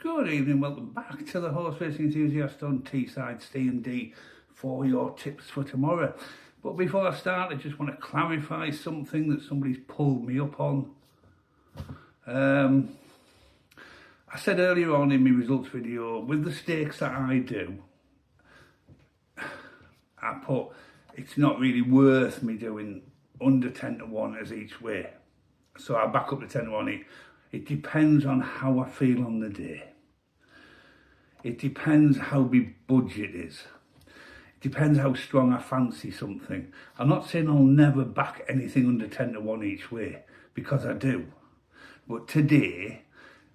Good evening, welcome back to the Horse Racing Enthusiast on Teesside Ste&Dee for your tips for tomorrow. But before I start, I just want to clarify something that somebody's pulled me up on. I said earlier on in my results video, with the stakes that I do, I put it's not really worth me doing under 10 to 1 as each way. So I back up the 10 to 1. It depends on how I feel on the day. It depends how my budget is. It depends how strong I fancy something. I'm not saying I'll never back anything under 10 to 1 each way, because I do. But today,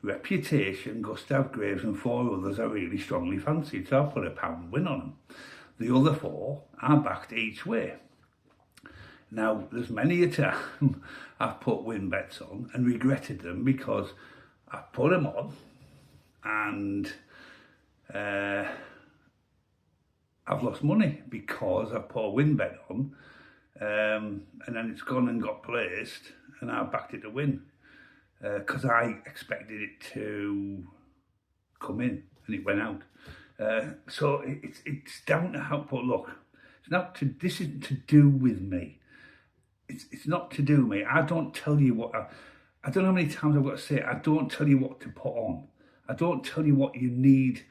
Reputation, Gustav Graves and 4 others I really strongly fancied, so I put £1 win on them. The other 4 I backed each way. Now, there's many a time I've put win bets on and regretted them because I put them on and I've lost money because I put a win bet on and then it's gone and got placed and I backed it to win because I expected it to come in and it went out. So it's down to how, but look, this isn't to do with me. It's not to do me. I don't tell you what, I don't know how many times I've got to say it. I don't tell you what to put on. I don't tell you what you need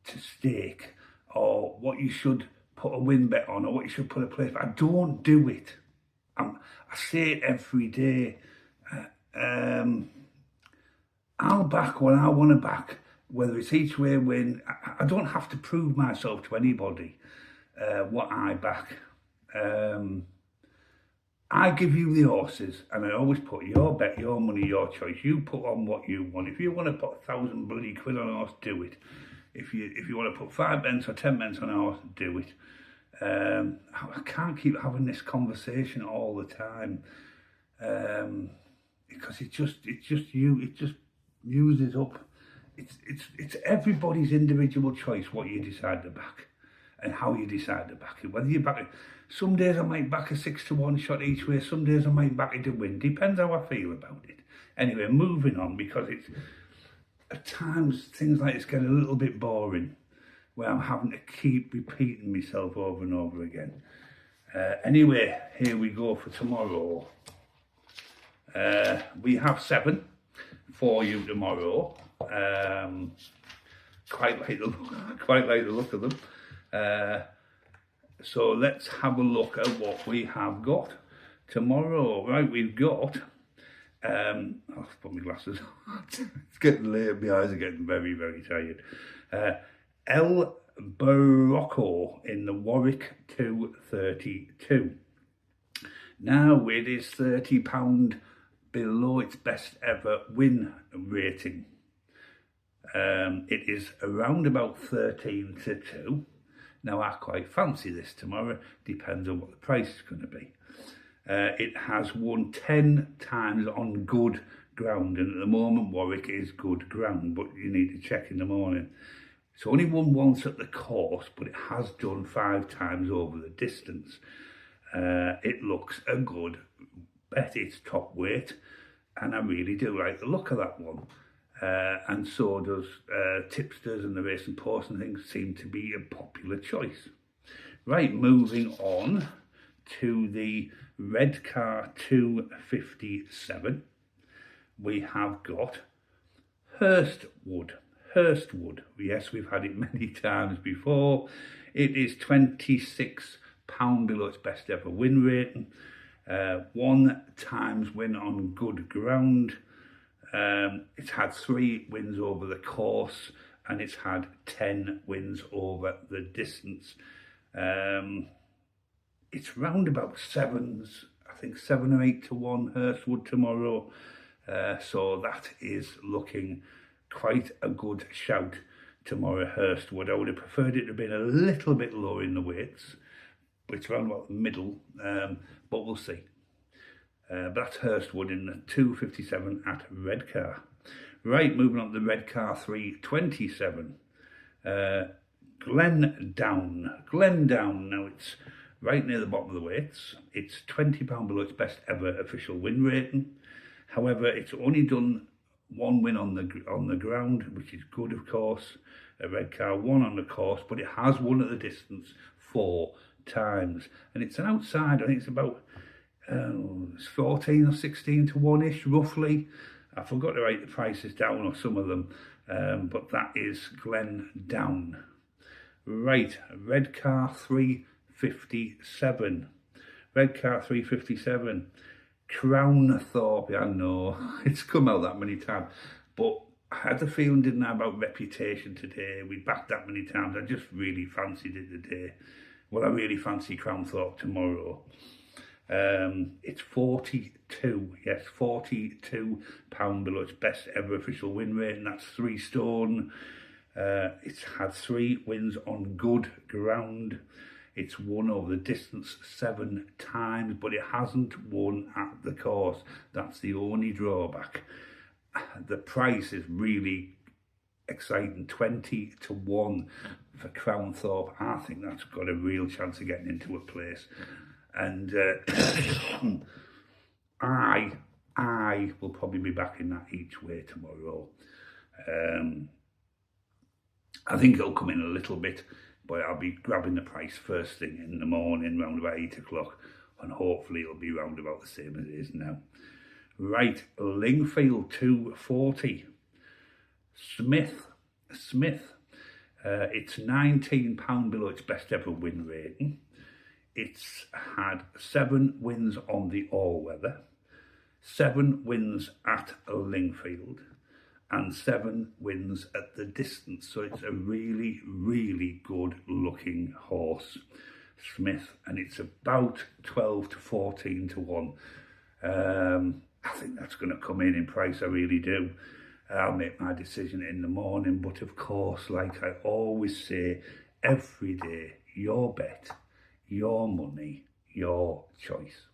to stake or what you should put a win bet on or what you should put a place. I don't do it. I say it every day. I'll back what I want to back, whether it's each way win. I don't have to prove myself to anybody what I back. I give you the horses, and I always put your bet, your money, your choice. You put on what you want. If you want to put 1,000 bloody quid on a horse, do it. If you want to put 5 pence or 10 pence on a horse, do it. I can't keep having this conversation all the time because it just uses up. It's everybody's individual choice what you decide to back and how you decide to back it. Whether you back it, some days I might back a 6 to 1 shot each way. Some days I might back it to win. Depends how I feel about it. Anyway, moving on, because it's at times things like this get a little bit boring, where I'm having to keep repeating myself over and over again. Anyway, here we go for tomorrow. We have 7 for you tomorrow. Quite like the look of them. So let's have a look at what we have got tomorrow. Right, we've got, I'll put my glasses on. It's getting late, my eyes are getting very, very tired. El Barocco in the Warwick 232. Now it is £30 below its best ever win rating. It is around about 13 to 2. Now, I quite fancy this tomorrow. Depends on what the price is going to be. It has won 10 times on good ground, and at the moment Warwick is good ground, but you need to check in the morning. It's only won once at the course, but it has done 5 times over the distance. It looks a good bet. It's top weight, and I really do like the look of that one. And so does tipsters and the Racing Post and things seem to be a popular choice. Right, moving on to the Redcar 257. We have got Hurstwood. Yes, we've had it many times before. It is £26 below its best ever win rating. 1 times win on good ground. It's had 3 wins over the course and it's had 10 wins over the distance. It's round about 7s, I think 7 or 8 to 1 Hurstwood tomorrow. So that is looking quite a good shout tomorrow, Hurstwood. I would have preferred it to have been a little bit lower in the weights, but it's around about the middle, but we'll see. But that's Hurstwood in the 257 at Redcar. Right, moving on to the Redcar 327. Glendown. Now it's right near the bottom of the weights. It's £20 below its best ever official win rating. However, it's only done 1 win on the ground, which is good, of course. A red car, 1 on the course, but it has won at the distance 4 times. And it's an outside, I think it's about 14 or 16 to 1-ish, roughly. I forgot to write the prices down or some of them, but that is Glen Down. Right, red car 357. Red car 357. Crown Thorpe, I know, it's come out that many times, but I had the feeling, didn't I, about Reputation today. We backed that many times. I just really fancied it today. Well, I really fancy Crown Thorpe tomorrow. It's 42, yes, £42 below its best ever official win rate, and that's 3 stone. It's had 3 wins on good ground. It's won over the distance 7 times, but it hasn't won at the course. That's the only drawback. The price is really exciting, 20 to 1 for Crown Thorpe. I think that's got a real chance of getting into a place. And I will probably be backing that each way tomorrow. I think it'll come in a little bit, but I'll be grabbing the price first thing in the morning, round about 8 o'clock, and hopefully it'll be round about the same as it is now. Right, Lingfield 240. Smith. It's £19 below its best ever win rating. It's had 7 wins on the all-weather, 7 wins at Lingfield, and 7 wins at the distance. So it's a really, really good looking horse, Smith, and it's about 12 to 14 to 1. I think that's going to come in price, I really do. I'll make my decision in the morning, but of course, like I always say, every day, your bet, your money, your choice.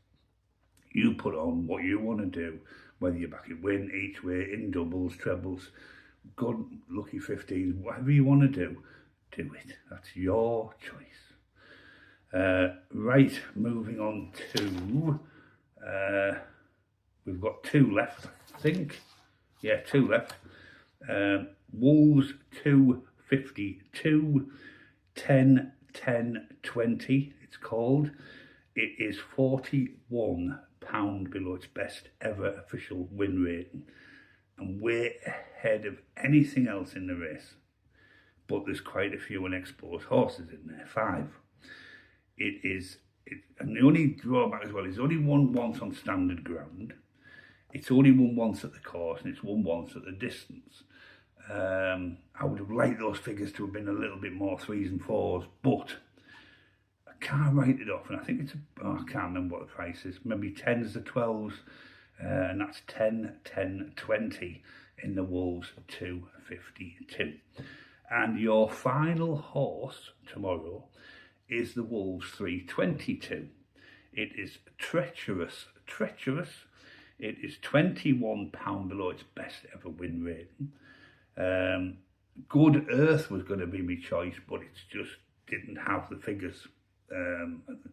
You put on what you want to do, whether you're back in win, each way, in doubles, trebles, good, lucky 15s, whatever you want to do it. That's your choice. Right, moving on to, we've got 2 left, I think. Yeah, 2 left. Wolves 252, 10, 10, 20, it's called. It is £41 below its best ever official win rating, and way ahead of anything else in the race. But there's quite a few unexposed horses in there, 5. And the only drawback as well is only won once on standard ground. It's only won once at the course, and it's won once at the distance. I would have liked those figures to have been a little bit more 3s and 4s, but I can't write it off, and I think it's, I can't remember what the price is, maybe 10s to 12s, and that's 10, 10, 20 in the Wolves 252. And your final horse tomorrow is the Wolves 322. It is Treacherous. It is £21 below its best ever win rating. Good Earth was going to be my choice, but it just didn't have the figures.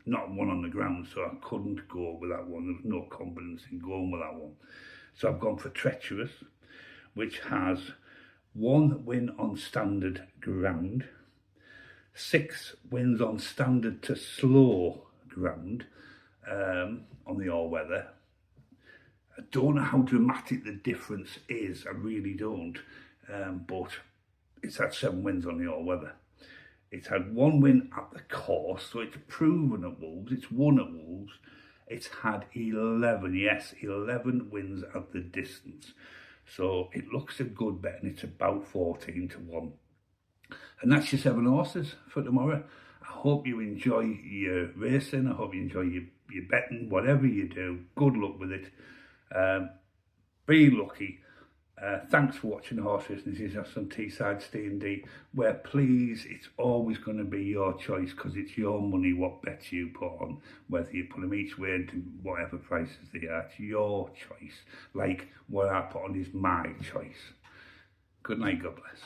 Not one on the ground, so I couldn't go with that one. There was no confidence in going with that one. So I've gone for Treacherous, which has 1 win on standard ground, 6 wins on standard to slow ground on the all-weather. I don't know how dramatic the difference is, I really don't, but it's had 7 wins on the all-weather. It's had 1 win at the course, so it's proven at Wolves, it's won at Wolves. It's had 11 wins at the distance. So it looks a good bet, and it's about 14 to 1. And that's your 7 horses for tomorrow. I hope you enjoy your racing, I hope you enjoy your betting, whatever you do, good luck with it. Be lucky. Thanks for watching Horse Racing Enthusiast on Teesside Ste&Dee, where please, it's always going to be your choice, because it's your money what bets you put on, whether you put them each way into whatever prices they are. It's your choice. Like what I put on is my choice. Good night, God bless.